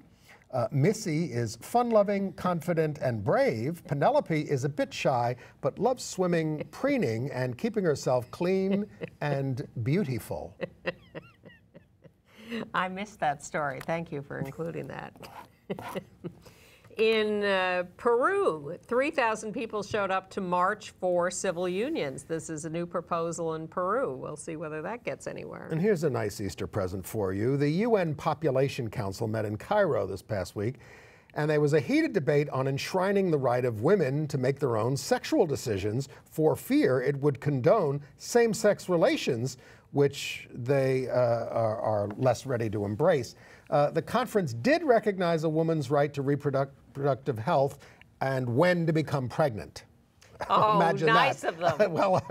S2: Missy is fun-loving, confident, and brave. Penelope is a bit shy, but loves swimming, preening, and keeping herself clean and beautiful.
S3: I missed that story. Thank you for including that. In Peru, 3,000 people showed up to march for civil unions. This is a new proposal in Peru. We'll see whether that gets anywhere.
S2: And here's a nice Easter present for you. The UN Population Council met in Cairo this past week, and there was a heated debate on enshrining the right of women to make their own sexual decisions for fear it would condone same-sex relations, which they are less ready to embrace. The conference did recognize a woman's right to reproductive health and when to become pregnant.
S3: Oh,
S2: Imagine
S3: nice
S2: that.
S3: of them.
S2: Well,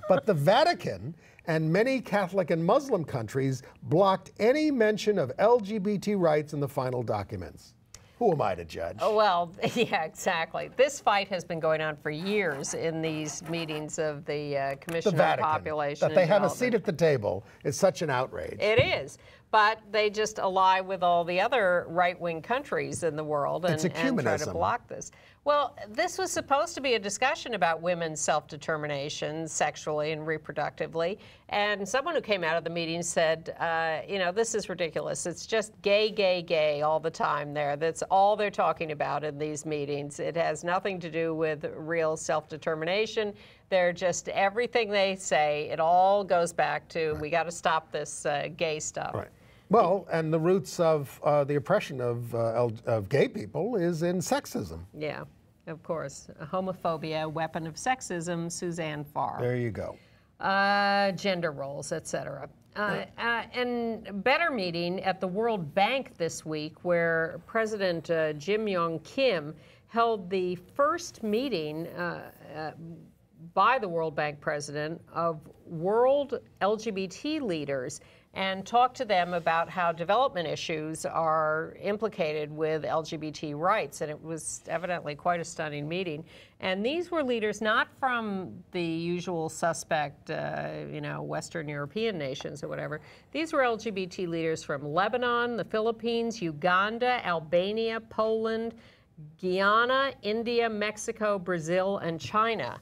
S2: but the Vatican and many Catholic and Muslim countries blocked any mention of LGBT rights in the final documents. Who am I to judge?
S3: Oh, well, yeah, exactly. This fight has been going on for years in these meetings of the Commission on Population
S2: that they have a
S3: Development.
S2: seat at the table is such an outrage.
S3: It is. But they just ally with all the other right-wing countries in the world and try to block this. Well, this was supposed to be a discussion about women's self-determination sexually and reproductively. And someone who came out of the meeting said, you know, this is ridiculous. It's just gay, gay, gay all the time there. That's all they're talking about in these meetings. It has nothing to do with real self-determination. They're just, everything they say, it all goes back to, we got to stop this gay stuff.
S2: Right. Well, and the roots of the oppression of gay people is in sexism.
S3: Yeah, of course. Homophobia, weapon of sexism, Suzanne Farr.
S2: There you go.
S3: Gender roles, etc. And better meeting at the World Bank this week, where President Jim Yong Kim held the first meeting by the World Bank president of world LGBT leaders and talked to them about how development issues are implicated with LGBT rights. And it was evidently quite a stunning meeting. And these were leaders not from the usual suspect, you know, Western European nations or whatever. These were LGBT leaders from Lebanon, the Philippines, Uganda, Albania, Poland, Guyana, India, Mexico, Brazil, and China.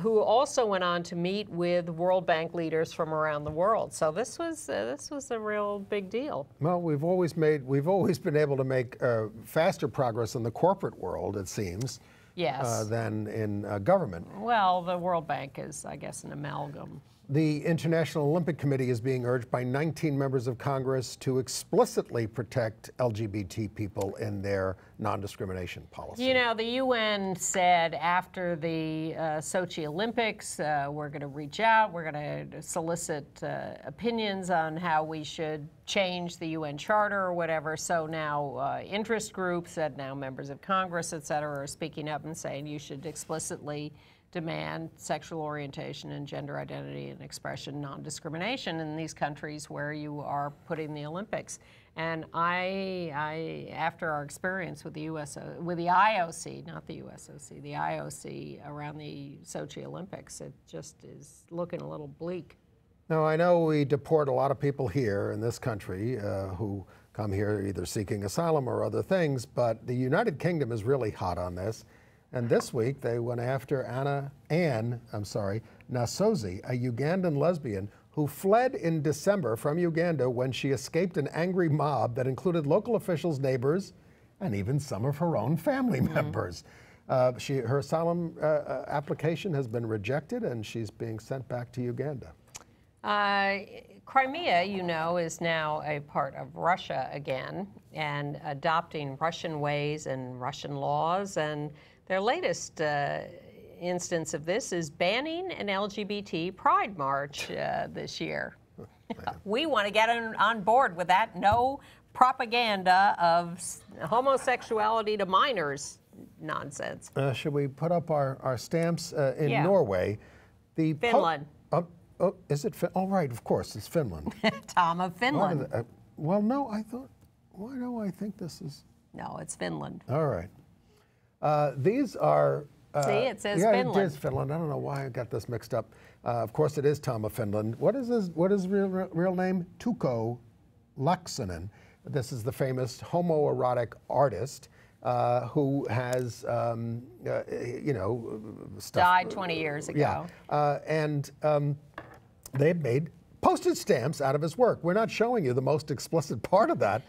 S3: Who also went on to meet with World Bank leaders from around the world. So this was a real big deal.
S2: Well, we've always been able to make faster progress in the corporate world, it seems,
S3: yes,
S2: than in government.
S3: Well, the World Bank is, I guess, an amalgam
S2: The International Olympic Committee is being urged by 19 members of Congress to explicitly protect LGBT people in their non-discrimination policy.
S3: You know, the UN said after the Sochi Olympics, we're going to reach out, we're going to solicit opinions on how we should change the UN Charter or whatever. So now interest groups and now members of Congress, et cetera, are speaking up and saying you should explicitly demand sexual orientation and gender identity and expression non-discrimination in these countries where you are putting the Olympics. And I after our experience with the IOC, not the USOC, the IOC around the Sochi Olympics, it just is looking a little bleak.
S2: Now, I know we deport a lot of people here in this country who come here either seeking asylum or other things, but the United Kingdom is really hot on this. And this week, they went after Anne Nasozi, a Ugandan lesbian who fled in December from Uganda when she escaped an angry mob that included local officials, neighbors, and even some of her own family members. Her asylum application has been rejected, and she's being sent back to Uganda.
S3: Crimea, you know, is now a part of Russia again and adopting Russian ways and Russian laws. And their latest instance of this is banning an LGBT pride march this year. We want to get on board with that. No propaganda of homosexuality to minors nonsense.
S2: Should we put up our stamps in Norway?
S3: Finland.
S2: Oh, is it? Oh, right, of course, it's Finland.
S3: Tom of Finland.
S2: Well, no, I thought, why do I think this is?
S3: No, it's Finland.
S2: All right. These are...
S3: See, it says Finland.
S2: Yeah, it is Finland. I don't know why I got this mixed up. Of course, it is Tom of Finland. What is his real name? Tukko Laaksonen. This is the famous homoerotic artist who has, you know, stuff.
S3: Died 20 years ago.
S2: Yeah, and they've made postage stamps out of his work. We're not showing you the most explicit part of that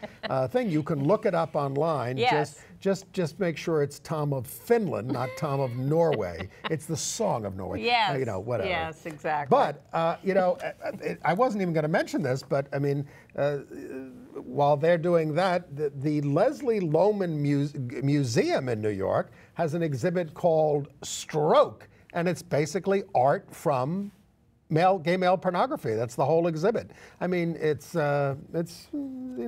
S2: thing. You can look it up online.
S3: Yes.
S2: Just make sure it's Tom of Finland, not Tom of Norway. It's the song of Norway.
S3: Yes.
S2: You know, whatever.
S3: Yes, exactly.
S2: But, you know, I wasn't even going to mention this, but, I mean, while they're doing that, the Leslie Lohman Museum in New York has an exhibit called Stroke, and it's basically art from gay male pornography. That's the whole exhibit. I mean, it's you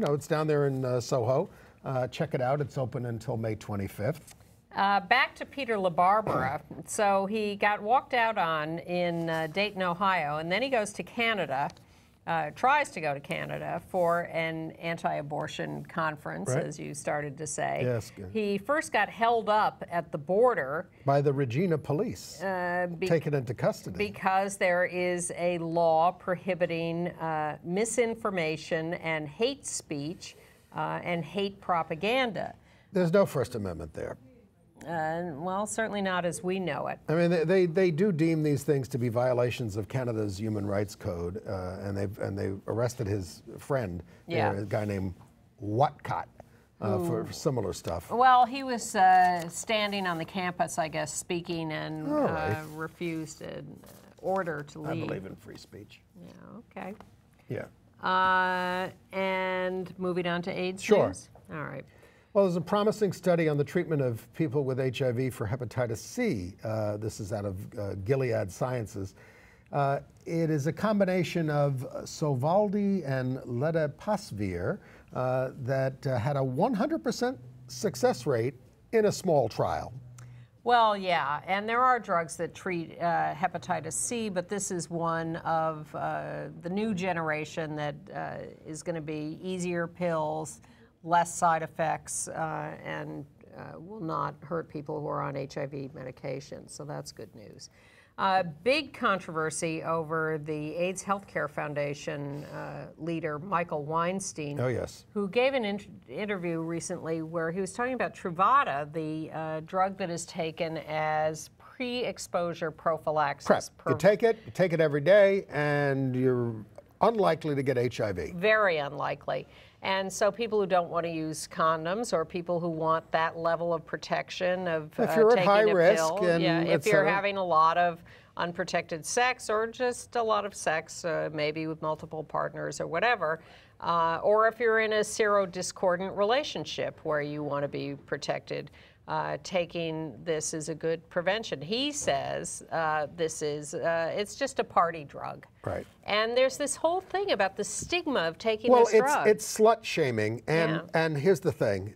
S2: know, it's down there in Soho. Check it out. It's open until May 25th.
S3: Back to Peter LaBarbera. So he got walked out on in Dayton, Ohio, and then he goes to Canada, tries to go to Canada for an anti-abortion conference,
S2: right,
S3: as you started to say.
S2: Yes.
S3: He first got held up at the border
S2: by the Regina police, taken into custody.
S3: Because there is a law prohibiting misinformation and hate speech and hate propaganda.
S2: There's no First Amendment there.
S3: Well, certainly not as we know it.
S2: I mean, they do deem these things to be violations of Canada's Human Rights Code, and they arrested his friend, a guy named Watcott, for similar stuff.
S3: Well, he was standing on the campus, I guess, speaking, and refused an order to leave.
S2: I believe in free speech.
S3: Yeah. Okay.
S2: Yeah.
S3: And moving on to AIDS
S2: Sure.
S3: news? All right.
S2: Well, there's a promising study on the treatment of people with HIV for hepatitis C. This is out of Gilead Sciences. It is a combination of Sovaldi and Ledipasvir that had a 100% success rate in a small trial.
S3: Well, yeah, and there are drugs that treat hepatitis C, but this is one of the new generation that is going to be easier pills, less side effects, and will not hurt people who are on HIV medication. So that's good news. Big controversy over the AIDS Healthcare Foundation leader, Michael Weinstein.
S2: Oh, yes.
S3: Who gave an interview recently where he was talking about Truvada, the drug that is taken as pre-exposure prophylaxis.
S2: You take it every day, and you're unlikely to get HIV.
S3: Very unlikely. And so people who don't want to use condoms, or people who want that level of protection of
S2: if you're
S3: taking
S2: at high
S3: a
S2: risk,
S3: pill,
S2: and
S3: if you're having a lot of unprotected sex or just a lot of sex, maybe with multiple partners or whatever, or if you're in a serodiscordant relationship where you want to be protected. Taking this is a good prevention. He says it's just a party drug.
S2: Right.
S3: And there's this whole thing about the stigma of taking this drug.
S2: Well, it's slut shaming, and here's the thing.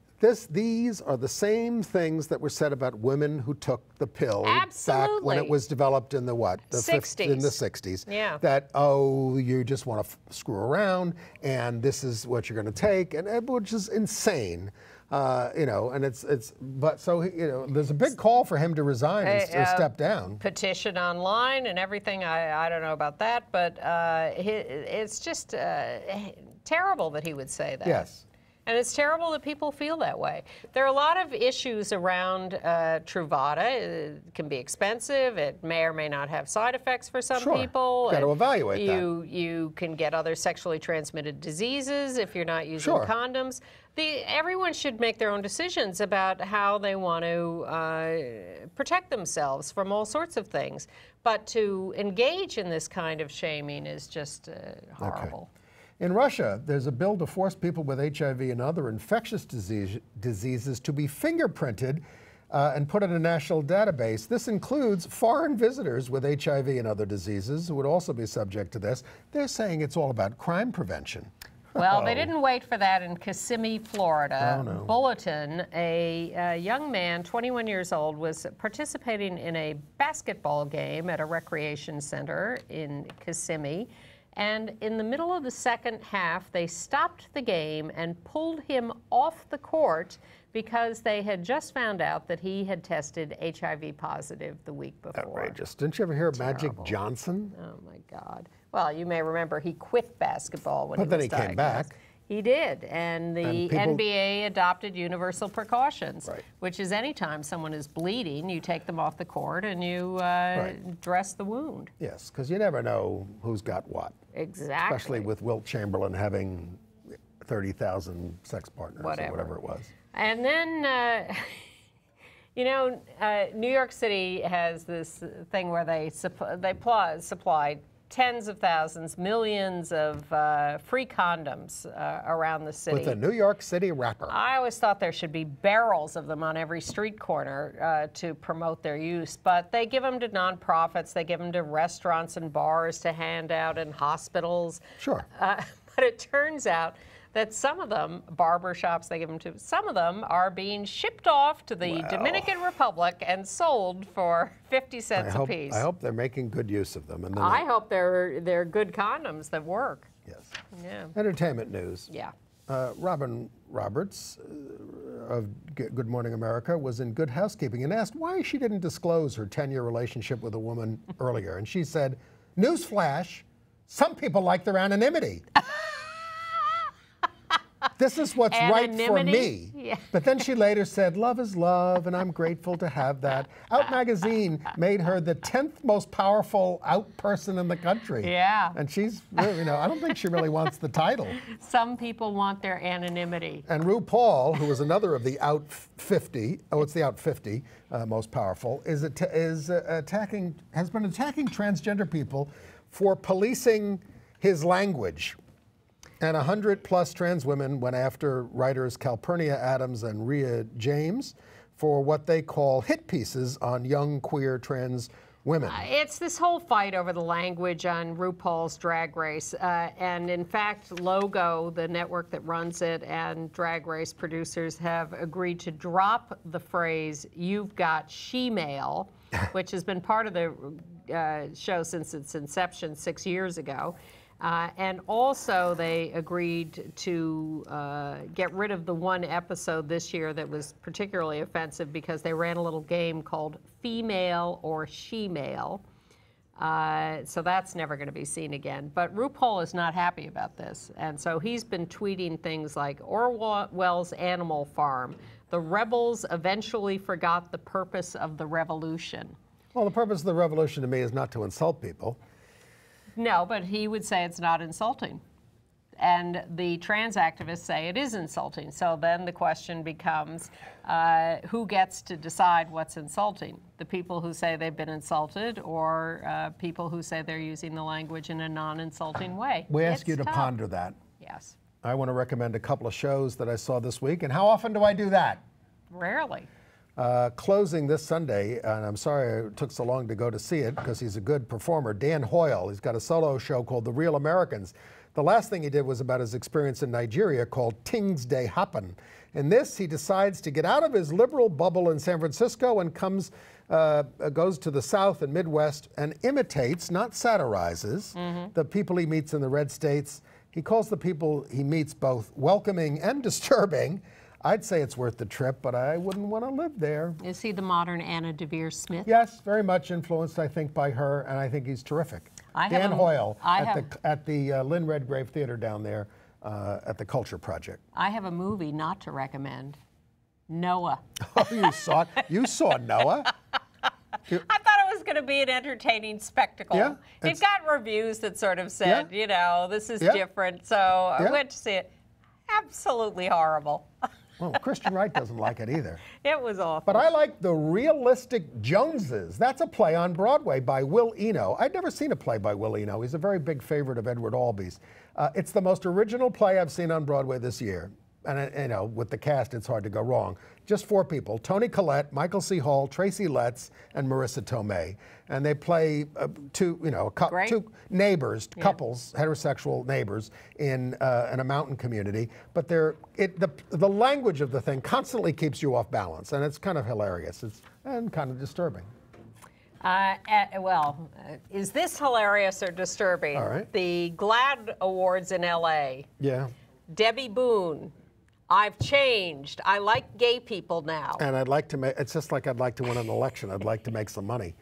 S2: These are the same things that were said about women who took the pill back when it was developed in the what? The
S3: 60s.
S2: In the 60s.
S3: Yeah.
S2: That, oh, you just want to screw around, and this is what you're going to take, and which is insane. You know, and but so, you know, there's a big call for him to resign and step down.
S3: Petition online and everything. I don't know about that, but it's just terrible that he would say that.
S2: Yes.
S3: And it's terrible that people feel that way. There are a lot of issues around Truvada. It can be expensive. It may or may not have side effects for some people.
S2: Got to evaluate that.
S3: You can get other sexually transmitted diseases if you're not using condoms. Everyone should make their own decisions about how they want to protect themselves from all sorts of things. But to engage in this kind of shaming is just horrible.
S2: Okay. In Russia, there's a bill to force people with HIV and other infectious diseases to be fingerprinted and put in a national database. This includes foreign visitors with HIV and other diseases who would also be subject to this. They're saying it's all about crime prevention.
S3: Well, they didn't wait for that in Kissimmee, Florida.
S2: Oh, no.
S3: Bulletin, a young man, 21 years old, was participating in a basketball game at a recreation center in Kissimmee. And in the middle of the second half, they stopped the game and pulled him off the court because they had just found out that he had tested HIV positive the week before.
S2: Outrageous. Didn't you ever hear of Magic Johnson?
S3: Oh, my God. Well, you may remember he quit basketball when he was diagnosed.
S2: But then he came back.
S3: He did, and the NBA adopted universal precautions, which is anytime someone is bleeding, you take them off the court and you dress the wound.
S2: Yes, because you never know who's got what.
S3: Exactly.
S2: Especially with Wilt Chamberlain having 30,000 sex partners or whatever it was.
S3: And then, you know, New York City has this thing where they supply tens of thousands, millions of free condoms around the city.
S2: With a New York City wrapper.
S3: I always thought there should be barrels of them on every street corner to promote their use, but they give them to nonprofits, they give them to restaurants and bars to hand out in hospitals.
S2: Sure.
S3: But it turns out that some of them, barber shops they give them to, some of them are being shipped off to the Dominican Republic and sold for 50 cents a piece.
S2: I hope they're making good use of them. And then
S3: I hope they're good condoms that work.
S2: Yes.
S3: Yeah.
S2: Entertainment news.
S3: Yeah.
S2: Robin Roberts of Good Morning America was in Good Housekeeping and asked why she didn't disclose her 10-year relationship with a woman earlier. And she said, newsflash, some people like their anonymity. This is what's right for me.
S3: Yeah.
S2: But then she later said, love is love, and I'm grateful to have that. Out magazine made her the 10th most powerful out person in the country.
S3: Yeah.
S2: And she's, you know, I don't think she really wants the title.
S3: Some people want their anonymity.
S2: And RuPaul, who is another of the out 50, it's the out 50 most powerful, has been attacking transgender people for policing his language. And 100+ trans women went after writers Calpurnia Adams and Rhea James for what they call hit pieces on young queer trans women.
S3: It's this whole fight over the language on RuPaul's Drag Race. And in fact, Logo, the network that runs it, and Drag Race producers have agreed to drop the phrase, "you've got she-male," which has been part of the show since its inception 6 years ago. And also they agreed to get rid of the one episode this year that was particularly offensive because they ran a little game called Female or She-Male. So that's never going to be seen again. But RuPaul is not happy about this. And so he's been tweeting things like Orwell's Animal Farm. The rebels eventually forgot the purpose of the revolution.
S2: Well, the purpose of the revolution to me is not to insult people.
S3: No, but he would say it's not insulting. And the trans activists say it is insulting. So then the question becomes, who gets to decide what's insulting? The people who say they've been insulted, or people who say they're using the language in a non-insulting way?
S2: We ask you to ponder that.
S3: Yes.
S2: I want to recommend a couple of shows that I saw this week. And how often do I do that?
S3: Rarely.
S2: Closing this Sunday, and I'm sorry it took so long to go to see it because he's a good performer, Dan Hoyle. He's got a solo show called The Real Americans. The last thing he did was about his experience in Nigeria called Tings Day Happen. In this, he decides to get out of his liberal bubble in San Francisco and goes to the South and Midwest and imitates, not satirizes, the people he meets in the red states. He calls the people he meets both welcoming and disturbing. I'd say it's worth the trip, but I wouldn't want to live there.
S3: Is he the modern Anna Devere Smith?
S2: Yes, very much influenced, I think, by her, and I think he's terrific. Dan Hoyle at the Lynn Redgrave Theater down there at the Culture Project.
S3: I have a movie not to recommend. Noah.
S2: Oh, you saw it? You saw Noah?
S3: I thought it was going to be an entertaining spectacle.
S2: Yeah,
S3: it got reviews that sort of said, you know, this is different. So I went to see it. Absolutely horrible.
S2: Well, Christian Wright doesn't like it either.
S3: It was awful.
S2: But I like The Realistic Joneses. That's a play on Broadway by Will Eno. I'd never seen a play by Will Eno. He's a very big favorite of Edward Albee's. It's the most original play I've seen on Broadway this year. And, you know, with the cast, it's hard to go wrong. Just 4 people, Toni Collette, Michael C. Hall, Tracy Letts, and Marissa Tomei. And they play two neighbors, couples, heterosexual neighbors in a mountain community. But the language of the thing constantly keeps you off balance, and it's kind of hilarious and kind of disturbing.
S3: Is this hilarious or disturbing?
S2: All right.
S3: The GLAAD Awards in L.A.
S2: Yeah.
S3: Debbie Boone. I've changed. I like gay people now.
S2: And I'd like to make, it's just like I'd like to win an election. I'd like to make some money.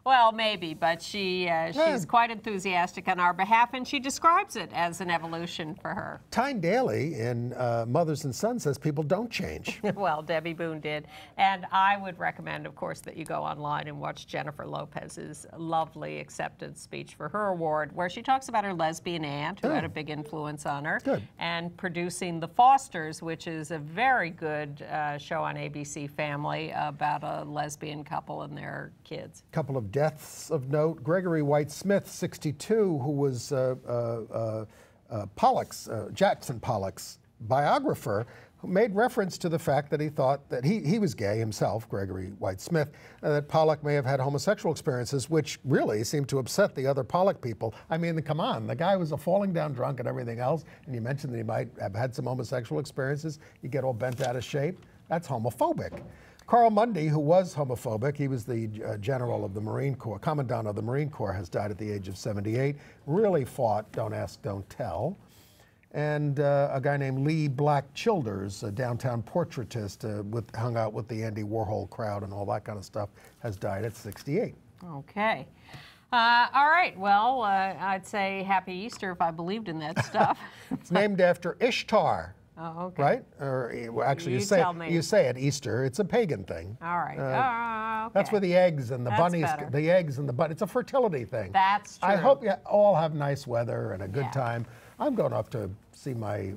S3: Well, maybe, but she's quite enthusiastic on our behalf, and she describes it as an evolution for her.
S2: Tyne Daly in Mothers and Sons says people don't change.
S3: Well, Debbie Boone did. And I would recommend, of course, that you go online and watch Jennifer Lopez's lovely acceptance speech for her award, where she talks about her lesbian aunt, who had a big influence on her, and producing The Fosters, which is a very good show on ABC Family about a lesbian couple and their kids.
S2: Couple of deaths of note. Gregory White Smith, 62, who was Jackson Pollock's biographer, who made reference to the fact that he thought that he was gay himself, Gregory White Smith, and that Pollock may have had homosexual experiences, which really seemed to upset the other Pollock people. I mean, come on, the guy was a falling down drunk and everything else, and you mentioned that he might have had some homosexual experiences. You get all bent out of shape. That's homophobic. Carl Mundy, who was homophobic, he was the general of the Marine Corps, commandant of the Marine Corps, has died at the age of 78. Really fought, don't ask, don't tell. And a guy named Lee Black Childers, a downtown portraitist, hung out with the Andy Warhol crowd and all that kind of stuff, has died at 68.
S3: Okay. All right. Well, I'd say Happy Easter if I believed in that stuff.
S2: It's named after Ishtar.
S3: Oh, okay.
S2: Right? Or actually, you say it Easter. It's a pagan thing.
S3: All right. Okay.
S2: That's where the eggs and the bunnies. The eggs and the bunnies. It's a fertility thing.
S3: That's true.
S2: I hope you all have nice weather and a good time. I'm going up to see my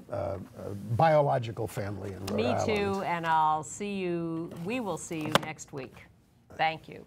S2: biological family in Rhode Island.
S3: Me too, and I'll see you. We will see you next week. Thank you.